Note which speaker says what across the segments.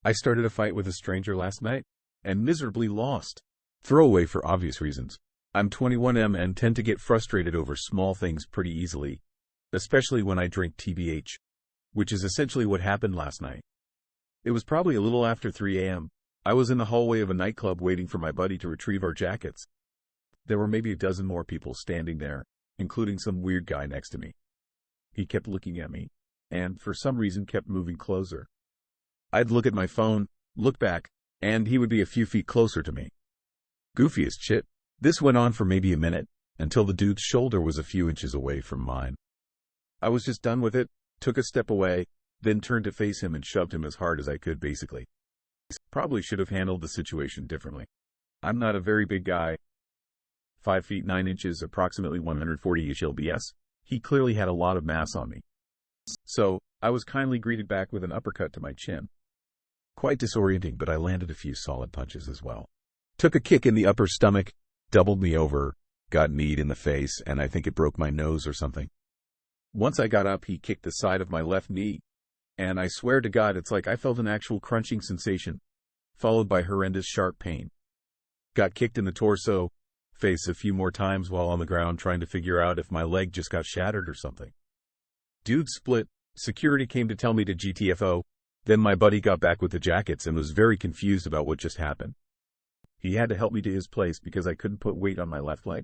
Speaker 1: I started a fight with a stranger last night and miserably lost. Throwaway for obvious reasons. I'm 21M and tend to get frustrated over small things pretty easily, especially when I drink TBH, which is essentially what happened last night. It was probably a little after 3 a.m. I was in the hallway of a nightclub waiting for my buddy to retrieve our jackets. There were maybe a dozen more people standing there, including some weird guy next to me. He kept looking at me, and for some reason kept moving closer. I'd look at my phone, look back, and he would be a few feet closer to me. Goofiest shit. This went on for maybe a minute, until the dude's shoulder was a few inches away from mine. I was just done with it, took a step away, then turned to face him and shoved him as hard as I could basically. Probably should have handled the situation differently. I'm not a very big guy. 5 feet 9 inches, approximately 140-ish lbs. He clearly had a lot of mass on me. So, I was kindly greeted back with an uppercut to my chin. Quite disorienting, but I landed a few solid punches as well. Took a kick in the upper stomach, doubled me over, got kneed in the face, and I think it broke my nose or something. Once I got up, he kicked the side of my left knee, and I swear to God it's like I felt an actual crunching sensation, followed by horrendous sharp pain. Got kicked in the torso, face a few more times while on the ground trying to figure out if my leg just got shattered or something. Dude split, security came to tell me to GTFO, then my buddy got back with the jackets and was very confused about what just happened. He had to help me to his place because I couldn't put weight on my left leg.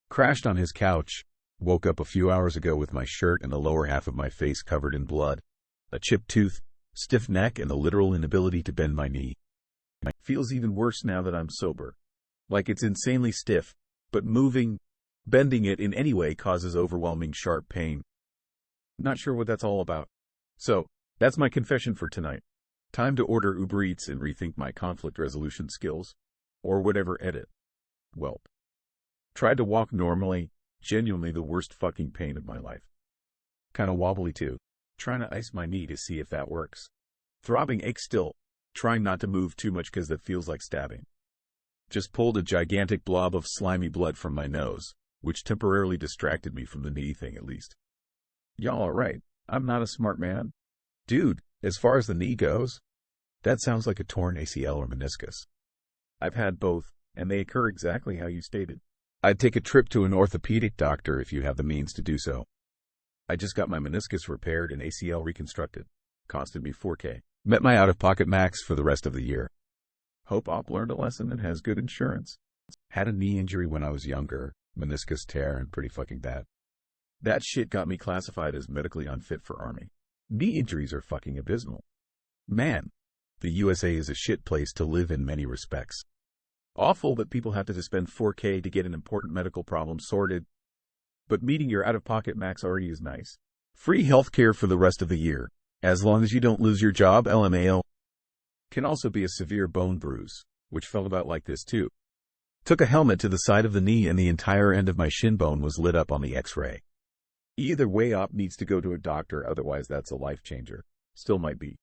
Speaker 1: Crashed on his couch, woke up a few hours ago with my shirt and the lower half of my face covered in blood, a chipped tooth, stiff neck, and a literal inability to bend my knee. It feels even worse now that I'm sober. Like it's insanely stiff, but bending it in any way causes overwhelming sharp pain. Not sure what that's all about. So, that's my confession for tonight. Time to order Uber Eats and rethink my conflict resolution skills. Or whatever edit. Welp. Tried to walk normally, genuinely the worst fucking pain of my life. Kinda wobbly too. Trying to ice my knee to see if that works. Throbbing ache still. Trying not to move too much because that feels like stabbing. Just pulled a gigantic blob of slimy blood from my nose, which temporarily distracted me from the knee thing at least. Y'all alright, I'm not a smart man. Dude, as far as the knee goes, that sounds like a torn ACL or meniscus. I've had both, and they occur exactly how you stated. I'd take a trip to an orthopedic doctor if you have the means to do so. I just got my meniscus repaired and ACL reconstructed. Costed me $4K. Met my out-of-pocket max for the rest of the year. Hope Op learned a lesson and has good insurance. Had a knee injury when I was younger, meniscus tear, and pretty fucking bad. That shit got me classified as medically unfit for Army. Knee injuries are fucking abysmal. Man, the USA is a shit place to live in many respects. Awful that people have to spend $4K to get an important medical problem sorted, but meeting your out-of-pocket max already is nice. Free healthcare for the rest of the year, as long as you don't lose your job, LMAO. Can also be a severe bone bruise, which felt about like this too. Took a helmet to the side of the knee and the entire end of my shin bone was lit up on the x-ray. Either way, Op needs to go to a doctor, otherwise that's a life changer. Still might be.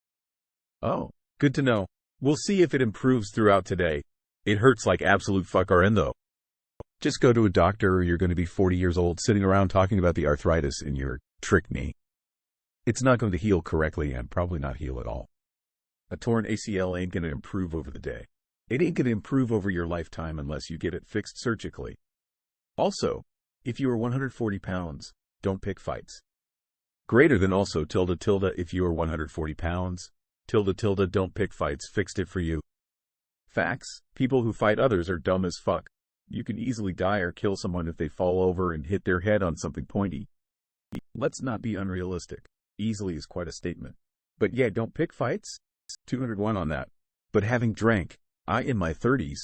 Speaker 1: Oh, good to know. We'll see if it improves throughout today. It hurts like absolute fucking though. Just go to a doctor or you're going to be 40 years old sitting around talking about the arthritis in your trick knee. It's not going to heal correctly and probably not heal at all. A torn ACL ain't going to improve over the day. It ain't going to improve over your lifetime unless you get it fixed surgically. Also, if you are 140 pounds, don't pick fights. Greater than also tilde tilde if you are 140 pounds, tilde tilde don't pick fights fixed it for you. Facts, people who fight others are dumb as fuck. You can easily die or kill someone if they fall over and hit their head on something pointy. Let's not be unrealistic. Easily is quite a statement. But yeah, don't pick fights? 201 on that. But having drank, I in my 30s,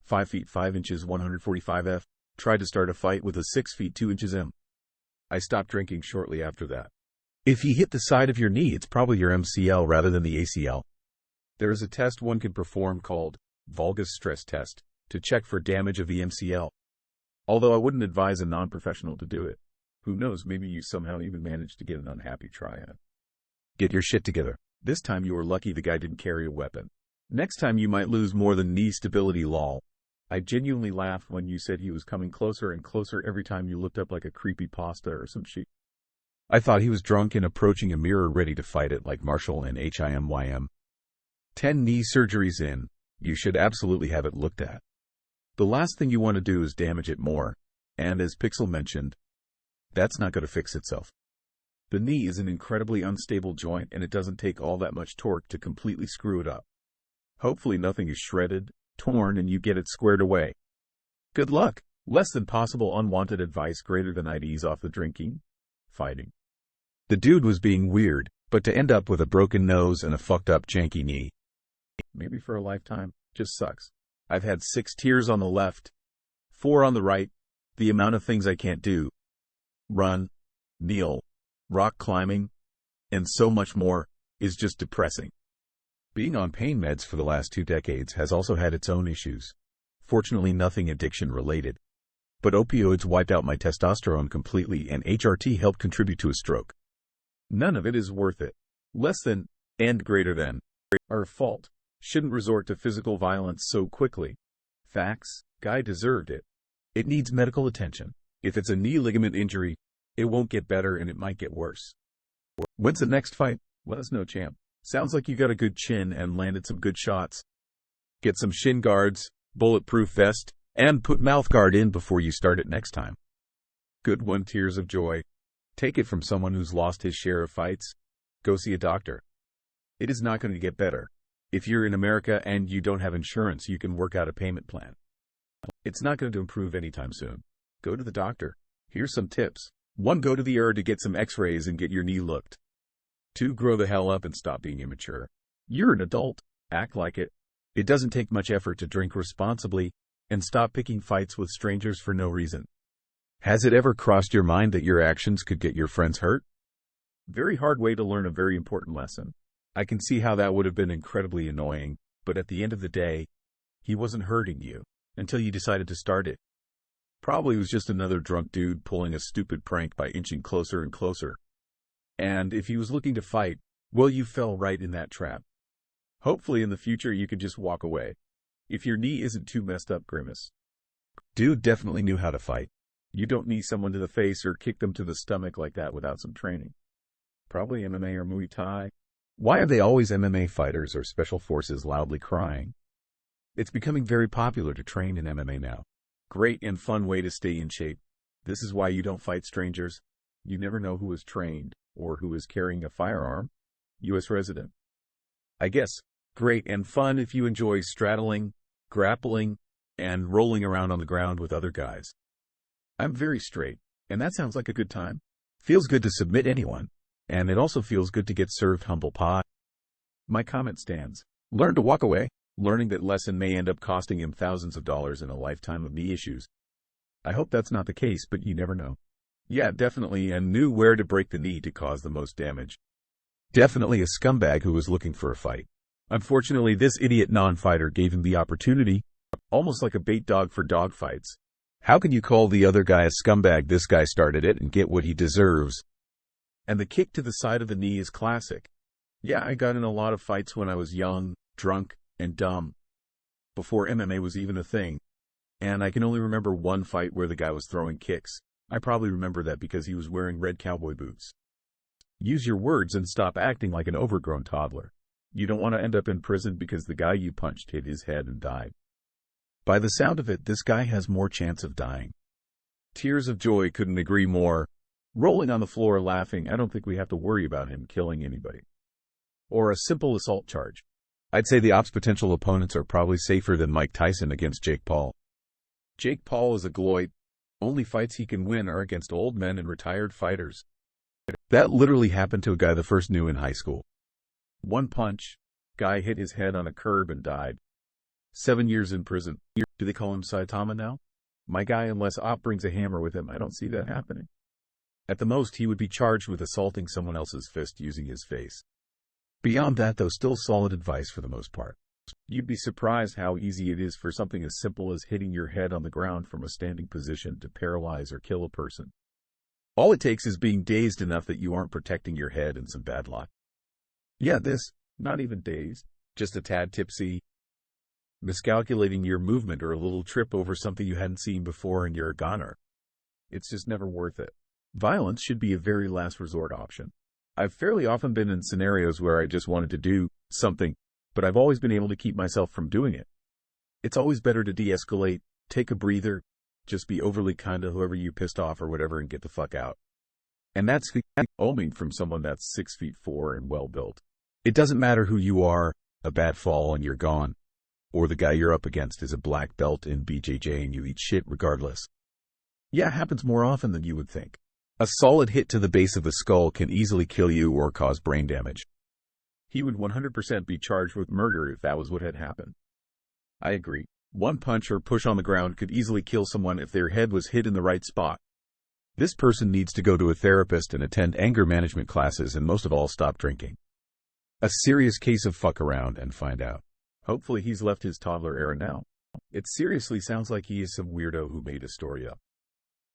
Speaker 1: 5 feet 5 inches 145 F, tried to start a fight with a 6 feet 2 inches M. I stopped drinking shortly after that. If you hit the side of your knee, it's probably your MCL rather than the ACL. There is a test one can perform called valgus stress test to check for damage of the MCL. Although I wouldn't advise a non-professional to do it. Who knows, maybe you somehow even managed to get an unhappy triad. Get your shit together. This time you were lucky the guy didn't carry a weapon. Next time you might lose more than knee stability, lol. I genuinely laughed when you said he was coming closer and closer every time you looked up like a creepy pasta or some shit. I thought he was drunk and approaching a mirror ready to fight it like Marshall and HIMYM. 10 knee surgeries in, you should absolutely have it looked at. The last thing you want to do is damage it more, and as Pixel mentioned, that's not going to fix itself. The knee is an incredibly unstable joint, and it doesn't take all that much torque to completely screw it up. Hopefully nothing is shredded, torn, and you get it squared away. Good luck. Less than possible unwanted advice greater than I'd ease off the drinking, fighting. The dude was being weird, but to end up with a broken nose and a fucked up janky knee, maybe for a lifetime, just sucks. I've had 6 tears on the left, 4 on the right, the amount of things I can't do. Run, kneel, rock climbing, and so much more is just depressing. Being on pain meds for the last 2 decades has also had its own issues. Fortunately, nothing addiction related. But opioids wiped out my testosterone completely, and HRT helped contribute to a stroke. None of it is worth it. Less than, and greater than, are fault. Shouldn't resort to physical violence so quickly. Facts, guy deserved it. It needs medical attention. If it's a knee ligament injury, it won't get better and it might get worse. When's the next fight? Let us know, champ. Sounds like you got a good chin and landed some good shots. Get some shin guards, bulletproof vest, and put mouthguard in before you start it next time. Good one, tears of joy. Take it from someone who's lost his share of fights. Go see a doctor. It is not going to get better. If you're in America and you don't have insurance, you can work out a payment plan. It's not going to improve anytime soon. Go to the doctor. Here's some tips. 1. Go to the ER to get some x-rays and get your knee looked. 2. Grow the hell up and stop being immature. You're an adult. Act like it. It doesn't take much effort to drink responsibly and stop picking fights with strangers for no reason. Has it ever crossed your mind that your actions could get your friends hurt? Very hard way to learn a very important lesson. I can see how that would have been incredibly annoying, but at the end of the day, he wasn't hurting you until you decided to start it. Probably was just another drunk dude pulling a stupid prank by inching closer and closer. And if he was looking to fight, well, you fell right in that trap. Hopefully in the future you could just walk away. If your knee isn't too messed up, grimace. Dude definitely knew how to fight. You don't knee someone to the face or kick them to the stomach like that without some training. Probably MMA or Muay Thai. Why are they always MMA fighters or special forces loudly crying? It's becoming very popular to train in MMA now. Great and fun way to stay in shape. This is why you don't fight strangers. You never know who is trained or who is carrying a firearm. U.S. resident. I guess, great and fun if you enjoy straddling, grappling, and rolling around on the ground with other guys. I'm very straight, and that sounds like a good time. Feels good to submit anyone, and it also feels good to get served humble pie. My comment stands. Learn to walk away. Learning that lesson may end up costing him thousands of dollars and a lifetime of knee issues. I hope that's not the case, but you never know. Yeah, definitely, and knew where to break the knee to cause the most damage. Definitely a scumbag who was looking for a fight. Unfortunately, this idiot non-fighter gave him the opportunity, almost like a bait dog for dog fights. How can you call the other guy a scumbag? This guy started it and get what he deserves. And the kick to the side of the knee is classic. Yeah, I got in a lot of fights when I was young, drunk, and dumb, before MMA was even a thing. And I can only remember one fight where the guy was throwing kicks. I probably remember that because he was wearing red cowboy boots. Use your words and stop acting like an overgrown toddler. You don't want to end up in prison because the guy you punched hit his head and died. By the sound of it, this guy has more chance of dying. Tears of joy, couldn't agree more. Rolling on the floor laughing, I don't think we have to worry about him killing anybody. Or a simple assault charge. I'd say the ops' potential opponents are probably safer than Mike Tyson against Jake Paul. Jake Paul is a gloit. Only fights he can win are against old men and retired fighters. That literally happened to a guy the first knew in high school. One punch, guy hit his head on a curb and died. 7 years in prison. Do they call him Saitama now? My guy, unless op brings a hammer with him, I don't see that happening. At the most, he would be charged with assaulting someone else's fist using his face. Beyond that, though, still solid advice for the most part. You'd be surprised how easy it is for something as simple as hitting your head on the ground from a standing position to paralyze or kill a person. All it takes is being dazed enough that you aren't protecting your head and some bad luck. Yeah, not even dazed, just a tad tipsy, miscalculating your movement or a little trip over something you hadn't seen before and you're a goner. It's just never worth it. Violence should be a very last resort option. I've fairly often been in scenarios where I just wanted to do something but I've always been able to keep myself from doing it. It's always better to de-escalate, take a breather, just be overly kind to whoever you pissed off or whatever and get the fuck out. And that's only from someone that's 6'4" and well-built. It doesn't matter who you are, a bad fall and you're gone. Or the guy you're up against is a black belt in BJJ and you eat shit regardless. Yeah, it happens more often than you would think. A solid hit to the base of the skull can easily kill you or cause brain damage. He would 100% be charged with murder if that was what had happened. I agree. One punch or push on the ground could easily kill someone if their head was hit in the right spot. This person needs to go to a therapist and attend anger management classes and most of all stop drinking. A serious case of fuck around and find out. Hopefully he's left his toddler era now. It seriously sounds like he is some weirdo who made a story up.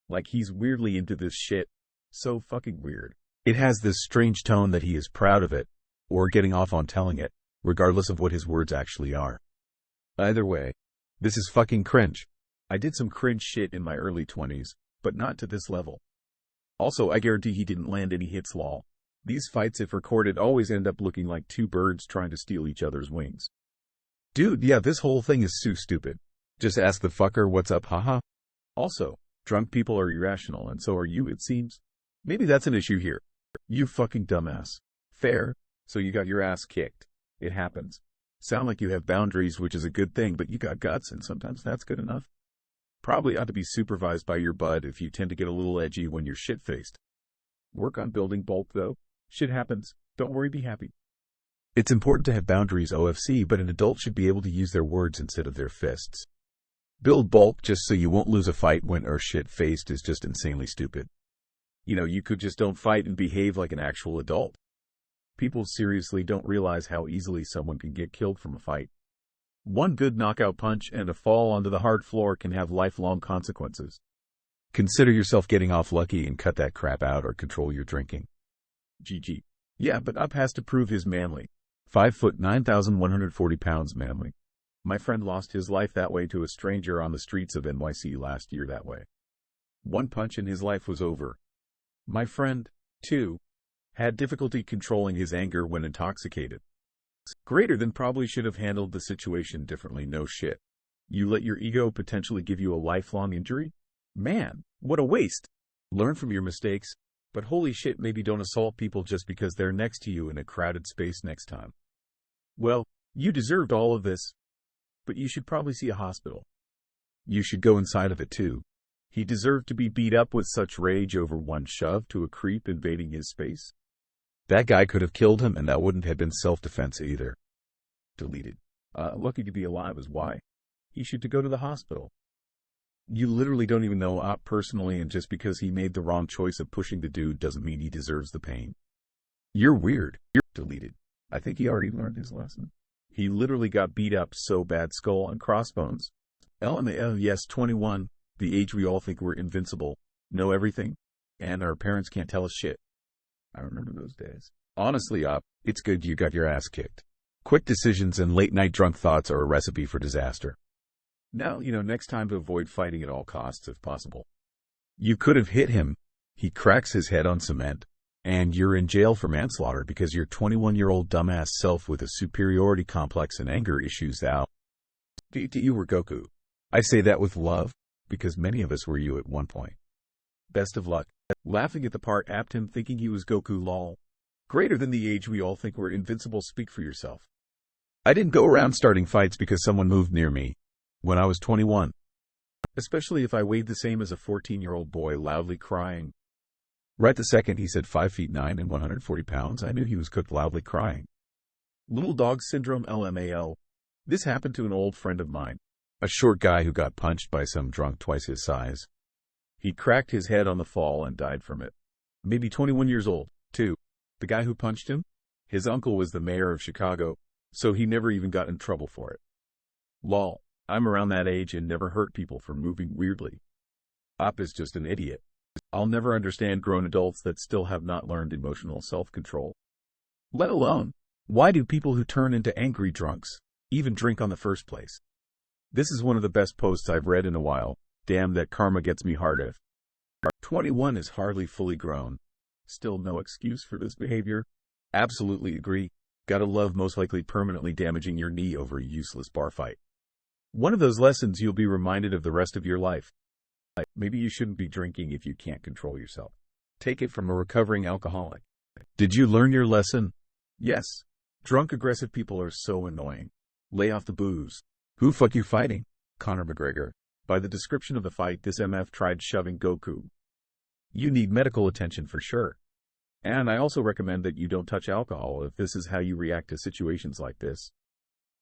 Speaker 1: Like he's weirdly into this shit. So fucking weird. It has this strange tone that he is proud of it, or getting off on telling it, regardless of what his words actually are. Either way, this is fucking cringe. I did some cringe shit in my early 20s, but not to this level. Also, I guarantee he didn't land any hits lol. These fights, if recorded, always end up looking like two birds trying to steal each other's wings. Dude, yeah, this whole thing is so stupid. Just ask the fucker what's up, haha. Also, drunk people are irrational, and so are you, it seems. Maybe that's an issue here. You fucking dumbass. Fair, so you got your ass kicked. It happens. Sound like you have boundaries, which is a good thing, but you got guts, and sometimes that's good enough. Probably ought to be supervised by your bud if you tend to get a little edgy when you're shit-faced. Work on building bulk, though. Shit happens. Don't worry, be happy. It's important to have boundaries, OFC, but an adult should be able to use their words instead of their fists. Build bulk just so you won't lose a fight when you're shit-faced is just insanely stupid. You know, you could just don't fight and behave like an actual adult. People seriously don't realize how easily someone can get killed from a fight. One good knockout punch and a fall onto the hard floor can have lifelong consequences. Consider yourself getting off lucky and cut that crap out or control your drinking. GG. Yeah, but Up has to prove his manly. 5 foot 9,140 pounds manly. My friend lost his life that way to a stranger on the streets of NYC last year that way. One punch and his life was over. My friend, too, had difficulty controlling his anger when intoxicated. Greater than probably should have handled the situation differently, no shit. You let your ego potentially give you a lifelong injury? Man, what a waste. Learn from your mistakes, but holy shit, maybe don't assault people just because they're next to you in a crowded space next time. Well, you deserved all of this, but you should probably see a hospital. You should go inside of it too. He deserved to be beat up with such rage over one shove to a creep invading his space. That guy could have killed him and that wouldn't have been self-defense either. Deleted. Lucky to be alive is why. He should go to the hospital. You literally don't even know Op personally, and just because he made the wrong choice of pushing the dude doesn't mean he deserves the pain. You're weird. You're deleted. I think he already learned his lesson. He literally got beat up so bad, skull and crossbones. LMAO, yes, 21, the age we all think we're invincible, know everything, and our parents can't tell us shit. I remember those days. Honestly, Op, it's good you got your ass kicked. Quick decisions and late-night drunk thoughts are a recipe for disaster. Now, next time to avoid fighting at all costs if possible. You could have hit him. He cracks his head on cement. And you're in jail for manslaughter because your 21-year-old dumbass self with a superiority complex and anger issues out. You were Goku. I say that with love, because many of us were you at one point. Best of luck. Laughing at the part apt him thinking he was Goku lol. Greater than the age we all think we're invincible, speak for yourself. I didn't go around starting fights because someone moved near me when I was 21. Especially if I weighed the same as a 14-year-old boy loudly crying. Right the second he said 5 feet 9 and 140 pounds, I knew he was cooked loudly crying. Little dog syndrome LMAO. This happened to an old friend of mine. A short guy who got punched by some drunk twice his size. He cracked his head on the fall and died from it. Maybe 21 years old, too. The guy who punched him? His uncle was the mayor of Chicago, so he never even got in trouble for it. Lol, I'm around that age and never hurt people for moving weirdly. Op is just an idiot. I'll never understand grown adults that still have not learned emotional self-control. Let alone, why do people who turn into angry drunks even drink on the first place? This is one of the best posts I've read in a while. Damn, that karma gets me hard if. 21 is hardly fully grown. Still no excuse for this behavior. Absolutely agree. Gotta love most likely permanently damaging your knee over a useless bar fight. One of those lessons you'll be reminded of the rest of your life. Maybe you shouldn't be drinking if you can't control yourself. Take it from a recovering alcoholic. Did you learn your lesson? Yes. Drunk aggressive people are so annoying. Lay off the booze. Who fuck you fighting? Conor McGregor. By the description of the fight, this MF tried shoving Goku. You need medical attention for sure. And I also recommend that you don't touch alcohol if this is how you react to situations like this.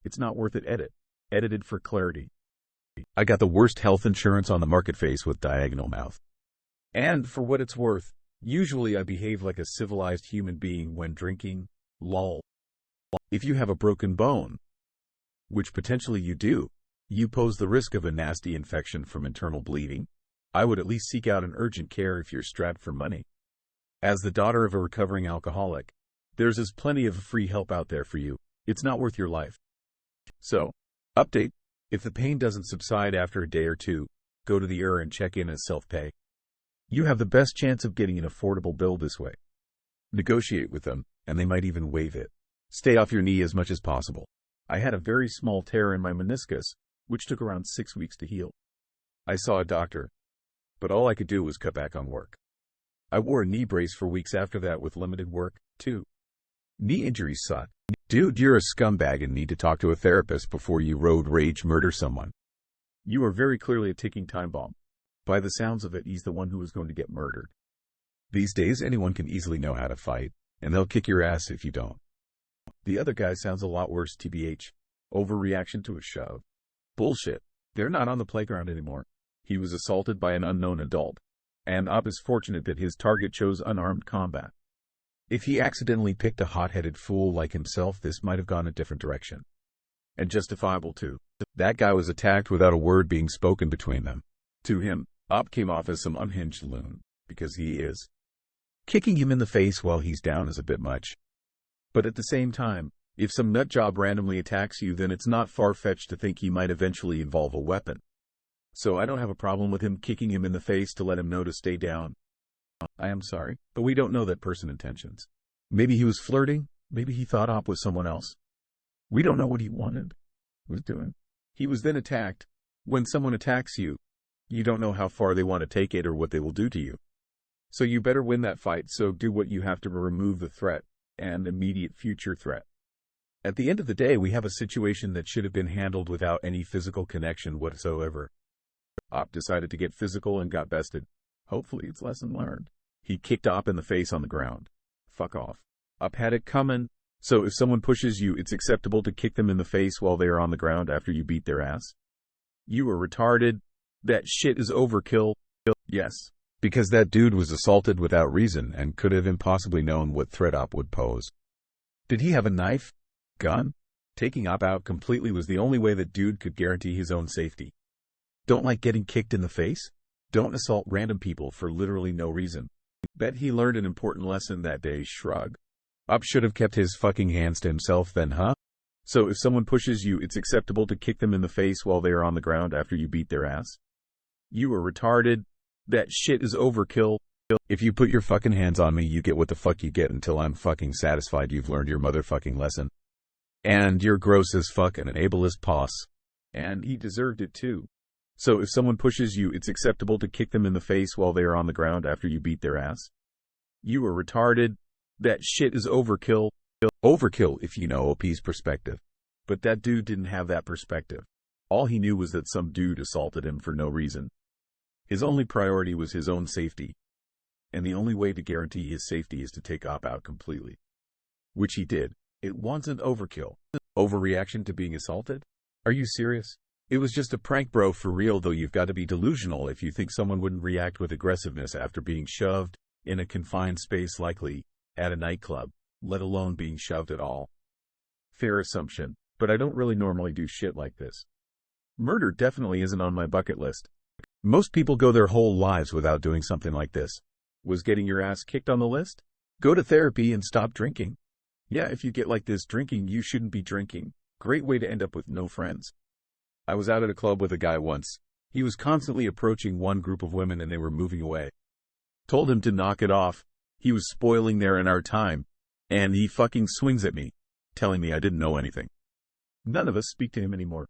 Speaker 1: It's not worth it. Edited for clarity. I got the worst health insurance on the market, face with diagonal mouth. And for what it's worth, usually I behave like a civilized human being when drinking, lol. If you have a broken bone, which potentially you do, you pose the risk of a nasty infection from internal bleeding. I would at least seek out an urgent care if you're strapped for money. As the daughter of a recovering alcoholic, there's plenty of free help out there for you. It's not worth your life. So, update. If the pain doesn't subside after a day or two, go to the ER and check in as self-pay. You have the best chance of getting an affordable bill this way. Negotiate with them, and they might even waive it. Stay off your knee as much as possible. I had a very small tear in my meniscus, which took around 6 weeks to heal. I saw a doctor, but all I could do was cut back on work. I wore a knee brace for weeks after that with limited work, too. Knee injuries suck. Dude, you're a scumbag and need to talk to a therapist before you road rage murder someone. You are very clearly a ticking time bomb. By the sounds of it, he's the one who is going to get murdered. These days, anyone can easily know how to fight, and they'll kick your ass if you don't. The other guy sounds a lot worse, tbh. Overreaction to a shove. Bullshit. They're not on the playground anymore. He was assaulted by an unknown adult, and Op is fortunate that his target chose unarmed combat. If he accidentally picked a hot-headed fool like himself, this might have gone a different direction. And justifiable too. That guy was attacked without a word being spoken between them. To him, Op came off as some unhinged loon, because he is. Kicking him in the face while he's down is a bit much. But at the same time, if some nutjob randomly attacks you, then it's not far-fetched to think he might eventually involve a weapon. So I don't have a problem with him kicking him in the face to let him know to stay down. I am sorry, but we don't know that person's intentions. Maybe he was flirting, maybe he thought Op was someone else. We don't know what he was doing. He was then attacked. When someone attacks you, you don't know how far they want to take it or what they will do to you. So you better win that fight, so do what you have to remove the threat and immediate future threat. At the end of the day, we have a situation that should have been handled without any physical connection whatsoever. Op decided to get physical and got bested. Hopefully it's lesson learned. He kicked Op in the face on the ground. Fuck off. Op had it coming. So if someone pushes you, it's acceptable to kick them in the face while they are on the ground after you beat their ass? You are retarded. That shit is overkill. Yes. Because that dude was assaulted without reason and could have impossibly known what threat Op would pose. Did he have a knife? Gun? Taking Op out completely was the only way that dude could guarantee his own safety. Don't like getting kicked in the face? Don't assault random people for literally no reason. Bet he learned an important lesson that day. Shrug. Op should have kept his fucking hands to himself then, huh? So if someone pushes you, it's acceptable to kick them in the face while they are on the ground after you beat their ass? You are retarded. That shit is overkill. If you put your fucking hands on me, you get what the fuck you get until I'm fucking satisfied you've learned your motherfucking lesson. And you're gross as fuck and an ableist poss. And he deserved it too. So if someone pushes you, it's acceptable to kick them in the face while they are on the ground after you beat their ass? You are retarded. That shit is overkill. Overkill if you know OP's perspective. But that dude didn't have that perspective. All he knew was that some dude assaulted him for no reason. His only priority was his own safety. And the only way to guarantee his safety is to take Op out completely. Which he did. It wasn't overkill. Overreaction to being assaulted? Are you serious? It was just a prank, bro, for real, though. You've got to be delusional if you think someone wouldn't react with aggressiveness after being shoved in a confined space, likely at a nightclub, let alone being shoved at all. Fair assumption, but I don't really normally do shit like this. Murder definitely isn't on my bucket list. Most people go their whole lives without doing something like this. Was getting your ass kicked on the list? Go to therapy and stop drinking. Yeah, if you get like this drinking, you shouldn't be drinking. Great way to end up with no friends. I was out at a club with a guy once. He was constantly approaching one group of women and they were moving away. Told him to knock it off. He was spoiling their and our time. And he fucking swings at me. telling me I didn't know anything. None of us speak to him anymore.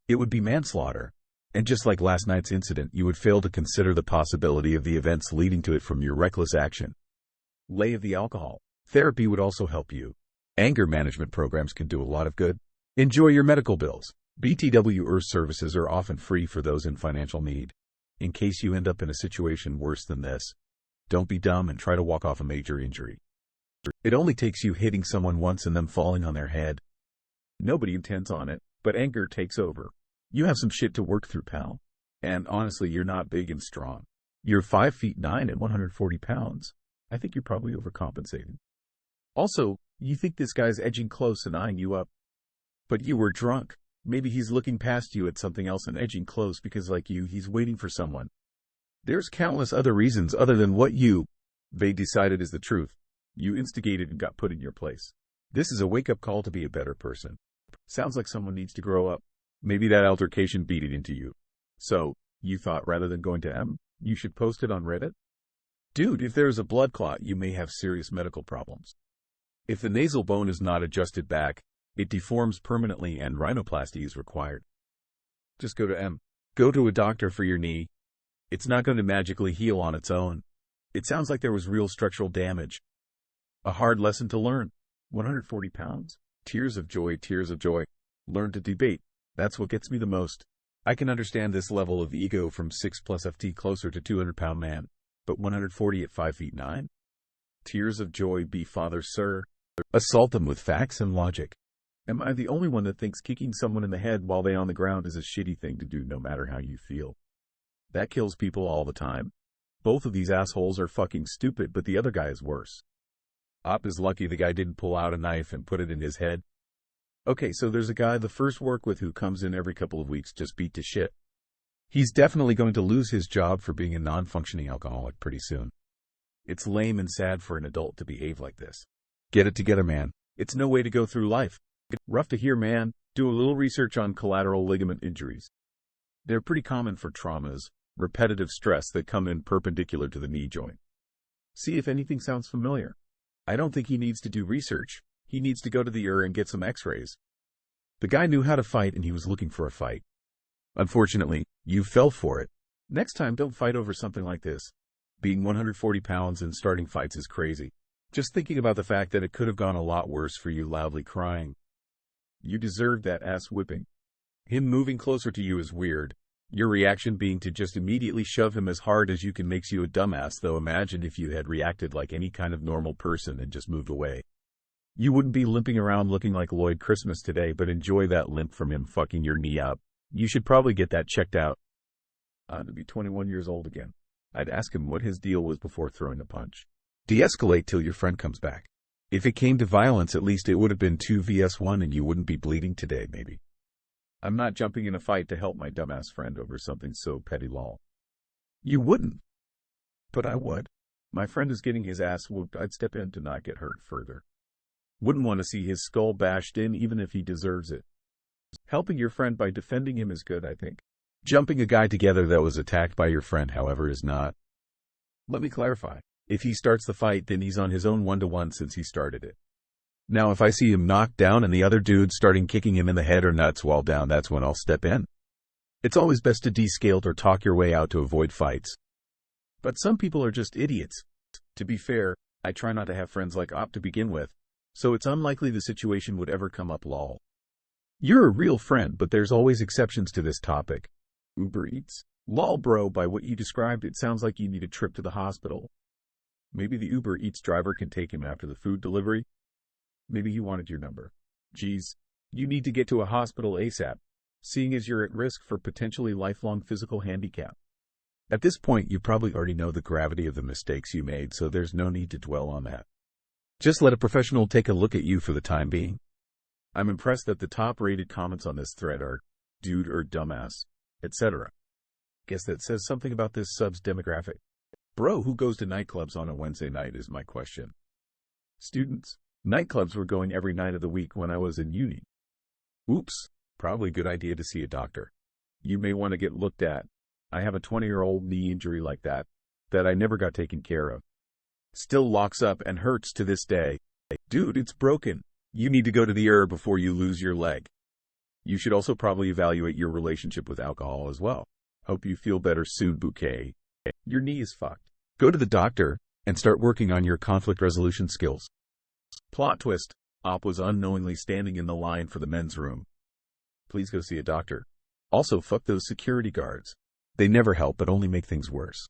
Speaker 1: It would be manslaughter. And just like last night's incident, you would fail to consider the possibility of the events leading to it from your reckless action. Lay of the alcohol. Therapy would also help you. Anger management programs can do a lot of good. Enjoy your medical bills. BTW services are often free for those in financial need. In case you end up in a situation worse than this, don't be dumb and try to walk off a major injury. It only takes you hitting someone once and them falling on their head. Nobody intends on it, but anger takes over. You have some shit to work through, pal. And honestly, you're not big and strong. You're 5'9" and 140 pounds. I think you're probably overcompensating. Also, you think this guy's edging close and eyeing you up. But you were drunk. Maybe he's looking past you at something else and edging close because, like you, he's waiting for someone. There's countless other reasons other than what they decided is the truth. You instigated and got put in your place. This is a wake-up call to be a better person. Sounds like someone needs to grow up. Maybe that altercation beat it into you. So, you thought rather than going to M, you should post it on Reddit? Dude, if there's a blood clot, you may have serious medical problems. If the nasal bone is not adjusted back, it deforms permanently and rhinoplasty is required. Just go to M. Go to a doctor for your knee. It's not going to magically heal on its own. It sounds like there was real structural damage. A hard lesson to learn. 140 pounds? Tears of joy, tears of joy. Learn to debate. That's what gets me the most. I can understand this level of ego from 6+ FT closer to 200-pound man. But 140 at 5'9"? Tears of joy be father, sir. Assault them with facts and logic. Am I the only one that thinks kicking someone in the head while they're on the ground is a shitty thing to do no matter how you feel? That kills people all the time. Both of these assholes are fucking stupid, but the other guy is worse. Op is lucky the guy didn't pull out a knife and put it in his head. Okay, so there's a guy the first work with who comes in every couple of weeks just beat to shit. He's definitely going to lose his job for being a non-functioning alcoholic pretty soon. It's lame and sad for an adult to behave like this. Get it together, man. It's no way to go through life. Rough to hear, man. Do a little research on collateral ligament injuries. They're pretty common for traumas, repetitive stress that come in perpendicular to the knee joint. See if anything sounds familiar. I don't think he needs to do research. He needs to go to the ER and get some x-rays. The guy knew how to fight and he was looking for a fight. Unfortunately, you fell for it. Next time, don't fight over something like this. Being 140 pounds and starting fights is crazy. Just thinking about the fact that it could have gone a lot worse for you loudly crying. You deserved that ass whipping. Him moving closer to you is weird. Your reaction being to just immediately shove him as hard as you can makes you a dumbass, though imagine if you had reacted like any kind of normal person and just moved away. You wouldn't be limping around looking like Lloyd Christmas today, but enjoy that limp from him fucking your knee up. You should probably get that checked out. To be 21 years old again. I'd ask him what his deal was before throwing a punch. De-escalate till your friend comes back. If it came to violence, at least it would have been 2 vs 1 and you wouldn't be bleeding today, maybe. I'm not jumping in a fight to help my dumbass friend over something so petty, lol. You wouldn't. But I would. My friend is getting his ass whooped. I'd step in to not get hurt further. Wouldn't want to see his skull bashed in even if he deserves it. Helping your friend by defending him is good, I think. Jumping a guy together that was attacked by your friend, however, is not. Let me clarify. If he starts the fight, then he's on his own 1-to-1 since he started it. Now, if I see him knocked down and the other dude starting kicking him in the head or nuts while down, that's when I'll step in. It's always best to descale or talk your way out to avoid fights. But some people are just idiots. To be fair, I try not to have friends like Op to begin with, so it's unlikely the situation would ever come up, lol. You're a real friend, but there's always exceptions to this topic. Uber Eats? Lol, bro, by what you described, it sounds like you need a trip to the hospital. Maybe the Uber Eats driver can take him after the food delivery? Maybe he wanted your number. Geez, you need to get to a hospital ASAP, seeing as you're at risk for potentially lifelong physical handicap. At this point, you probably already know the gravity of the mistakes you made, so there's no need to dwell on that. Just let a professional take a look at you for the time being. I'm impressed that the top-rated comments on this thread are, dude or dumbass, etc. Guess that says something about this sub's demographic. Bro, who goes to nightclubs on a Wednesday night is my question. Students. Nightclubs were going every night of the week when I was in uni. Oops, probably a good idea to see a doctor. You may want to get looked at. I have a 20-year-old knee injury like that I never got taken care of. Still locks up and hurts to this day. Dude, it's broken. You need to go to the ER before you lose your leg. You should also probably evaluate your relationship with alcohol as well. Hope you feel better soon, bouquet. Your knee is fucked. Go to the doctor and start working on your conflict resolution skills. Plot twist. Op was unknowingly standing in the line for the men's room. Please go see a doctor. Also, fuck those security guards. They never help but only make things worse.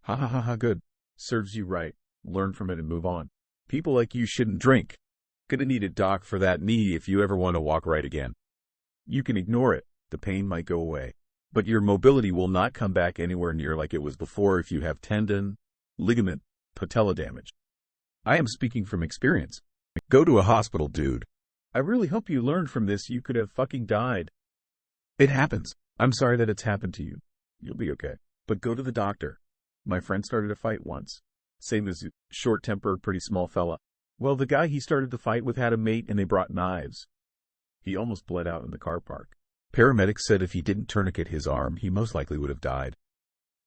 Speaker 1: Ha ha ha ha, good. Serves you right. Learn from it and move on. People like you shouldn't drink. Gonna need a doc for that knee if you ever want to walk right again. You can ignore it. The pain might go away. But your mobility will not come back anywhere near like it was before if you have tendon, ligament, patella damage. I am speaking from experience. Go to a hospital, dude. I really hope you learned from this. You could have fucking died. It happens. I'm sorry that it's happened to you. You'll be okay. But go to the doctor. My friend started a fight once. Same as short-tempered, pretty small fella. Well, the guy he started the fight with had a mate and they brought knives. He almost bled out in the car park. Paramedics said if he didn't tourniquet his arm, he most likely would have died.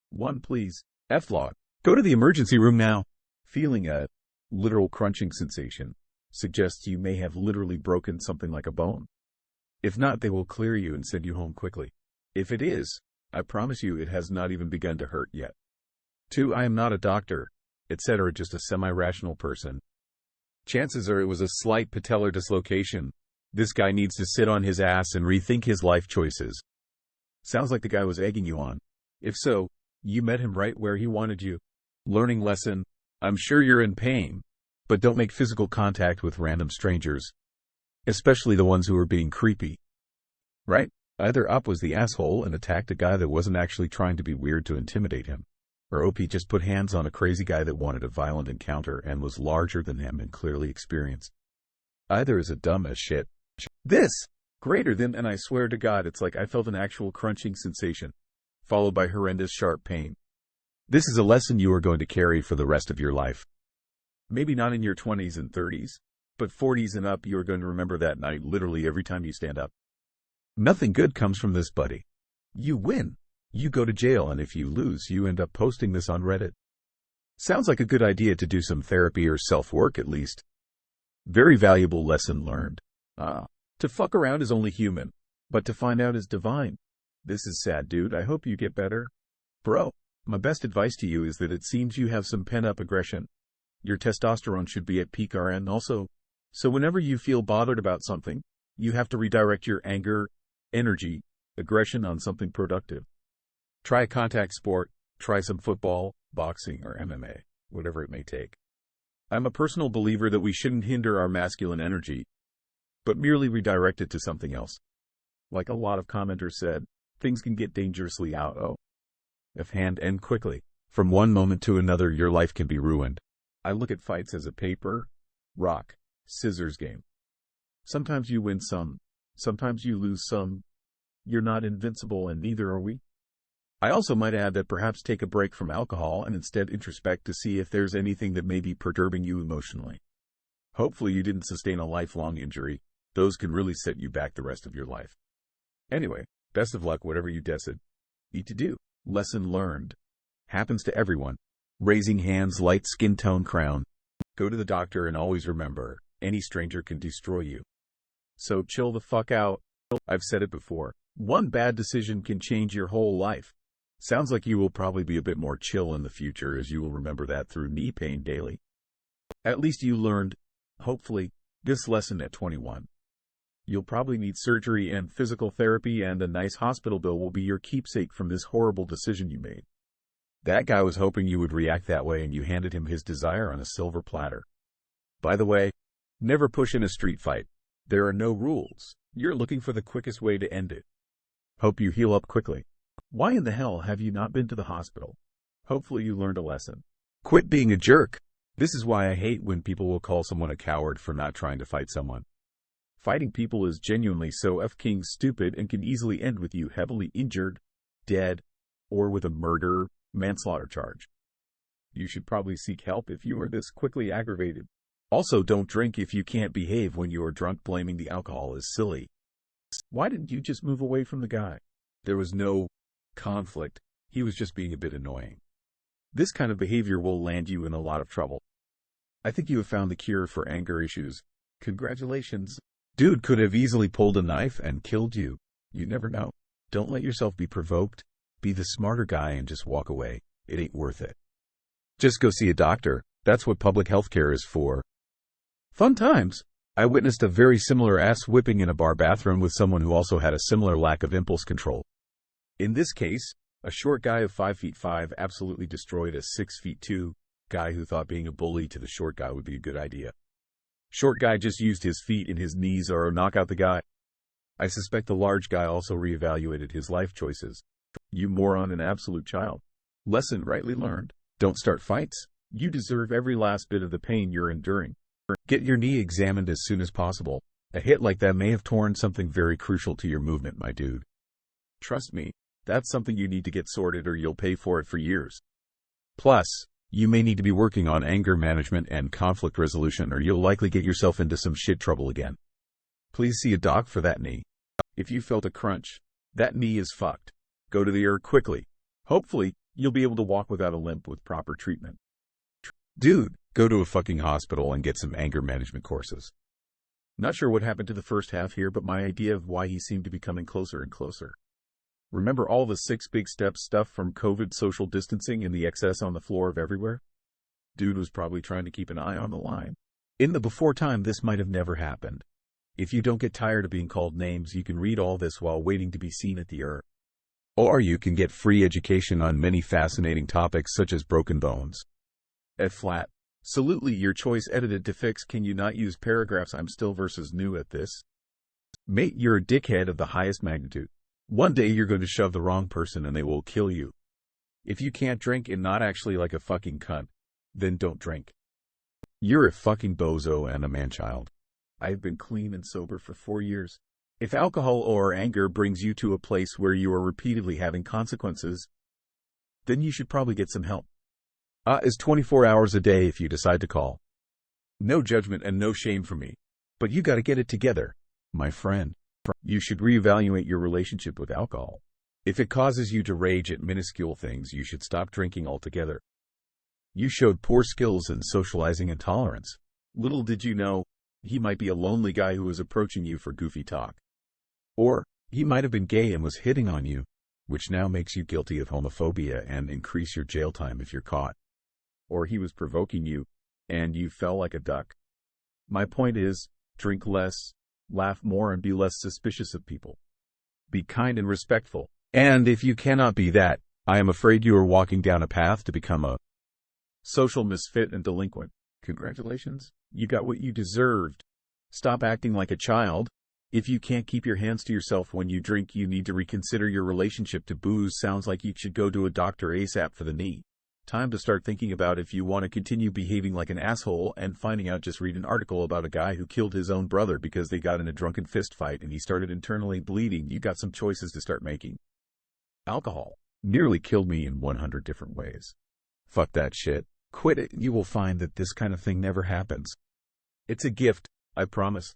Speaker 1: One, please. F-log. Go to the emergency room now. Feeling a literal crunching sensation suggests you may have literally broken something like a bone. If not, they will clear you and send you home quickly. If it is, I promise you it has not even begun to hurt yet. 2. I am not a doctor, etc., just a semi-rational person. Chances are it was a slight patellar dislocation. This guy needs to sit on his ass and rethink his life choices. Sounds like the guy was egging you on. If so, you met him right where he wanted you. Learning lesson. I'm sure you're in pain, but don't make physical contact with random strangers, especially the ones who are being creepy. Right? Either Up was the asshole and attacked a guy that wasn't actually trying to be weird to intimidate him, or OP just put hands on a crazy guy that wanted a violent encounter and was larger than him and clearly experienced. Either is a dumb as shit. This, greater than, and I swear to God it's like I felt an actual crunching sensation, followed by horrendous sharp pain. This is a lesson you are going to carry for the rest of your life. Maybe not in your 20s and 30s, but 40s and up you are going to remember that night literally every time you stand up. Nothing good comes from this, buddy. You win. You go to jail, and if you lose, you end up posting this on Reddit. Sounds like a good idea to do some therapy or self-work at least. Very valuable lesson learned. To fuck around is only human, but to find out is divine. This is sad, dude. I hope you get better. Bro, my best advice to you is that it seems you have some pent-up aggression. Your testosterone should be at peak RN also. So whenever you feel bothered about something, you have to redirect your anger, energy, aggression on something productive. Try a contact sport, try some football, boxing, or MMA, whatever it may take. I'm a personal believer that we shouldn't hinder our masculine energy, but merely redirect it to something else. Like a lot of commenters said, things can get dangerously out of hand and quickly. From one moment to another, your life can be ruined. I look at fights as a paper, rock, scissors game. Sometimes you win some, sometimes you lose some. You're not invincible, and neither are we. I also might add that perhaps take a break from alcohol and instead introspect to see if there's anything that may be perturbing you emotionally. Hopefully you didn't sustain a lifelong injury. Those can really set you back the rest of your life. Anyway, best of luck whatever you need to do. Lesson learned. Happens to everyone. Raising hands, light skin tone crown. Go to the doctor and always remember, any stranger can destroy you. So chill the fuck out. I've said it before. One bad decision can change your whole life. Sounds like you will probably be a bit more chill in the future as you will remember that through knee pain daily. At least you learned, hopefully, this lesson at 21. You'll probably need surgery and physical therapy, and a nice hospital bill will be your keepsake from this horrible decision you made. That guy was hoping you would react that way, and you handed him his desire on a silver platter. By the way, never push in a street fight. There are no rules. You're looking for the quickest way to end it. Hope you heal up quickly. Why in the hell have you not been to the hospital? Hopefully you learned a lesson. Quit being a jerk. This is why I hate when people will call someone a coward for not trying to fight someone. Fighting people is genuinely so f-king stupid and can easily end with you heavily injured, dead, or with a murder, manslaughter charge. You should probably seek help if you are this quickly aggravated. Also, don't drink if you can't behave when you are drunk. Blaming the alcohol is silly. Why didn't you just move away from the guy? There was no conflict. He was just being a bit annoying. This kind of behavior will land you in a lot of trouble. I think you have found the cure for anger issues. Congratulations. Dude could have easily pulled a knife and killed you. You never know. Don't let yourself be provoked. Be the smarter guy and just walk away. It ain't worth it. Just go see a doctor. That's what public health care is for. Fun times. I witnessed a very similar ass whipping in a bar bathroom with someone who also had a similar lack of impulse control. In this case, a short guy of 5'5" absolutely destroyed a 6'2" guy who thought being a bully to the short guy would be a good idea. Short guy just used his feet and his knees or knock out the guy. I suspect the large guy also reevaluated his life choices. You moron and absolute child. Lesson rightly learned. Don't start fights. You deserve every last bit of the pain you're enduring. Get your knee examined as soon as possible. A hit like that may have torn something very crucial to your movement, my dude. Trust me, that's something you need to get sorted or you'll pay for it for years. Plus, you may need to be working on anger management and conflict resolution or you'll likely get yourself into some shit trouble again. Please see a doc for that knee. If you felt a crunch, that knee is fucked. Go to the ER quickly. Hopefully, you'll be able to walk without a limp with proper treatment. Dude, go to a fucking hospital and get some anger management courses. Not sure what happened to the first half here, but my idea of why he seemed to be coming closer and closer. Remember all the 6 big steps stuff from COVID, social distancing, and the excess on the floor of everywhere? Dude was probably trying to keep an eye on the line. In the before time, this might have never happened. If you don't get tired of being called names, you can read all this while waiting to be seen at the ER. Or you can get free education on many fascinating topics such as broken bones. Flat. Salutely your choice edited to fix. Can you not use paragraphs? I'm still versus new at this. Mate, you're a dickhead of the highest magnitude. One day you're going to shove the wrong person and they will kill you. If you can't drink and not actually like a fucking cunt, then don't drink. You're a fucking bozo and a man-child. I've been clean and sober for 4 years. If alcohol or anger brings you to a place where you are repeatedly having consequences, then you should probably get some help. Is 24 hours a day if you decide to call. No judgment and no shame from me. But you gotta get it together, my friend. You should reevaluate your relationship with alcohol. If it causes you to rage at minuscule things, you should stop drinking altogether. You showed poor skills in socializing and tolerance. Little did you know, he might be a lonely guy who was approaching you for goofy talk. Or, he might have been gay and was hitting on you, which now makes you guilty of homophobia and increase your jail time if you're caught. Or he was provoking you, and you fell like a duck. My point is, drink less, laugh more, and be less suspicious of people. Be kind and respectful. And if you cannot be that, I am afraid you are walking down a path to become a social misfit and delinquent. Congratulations, you got what you deserved. Stop acting like a child. If you can't keep your hands to yourself when you drink, you need to reconsider your relationship to booze. Sounds like you should go to a doctor ASAP for the knee. Time to start thinking about if you want to continue behaving like an asshole and finding out. Just read an article about a guy who killed his own brother because they got in a drunken fist fight and he started internally bleeding. You got some choices to start making. Alcohol nearly killed me in 100 different ways. Fuck that shit. Quit it. You will find that this kind of thing never happens. It's a gift, I promise.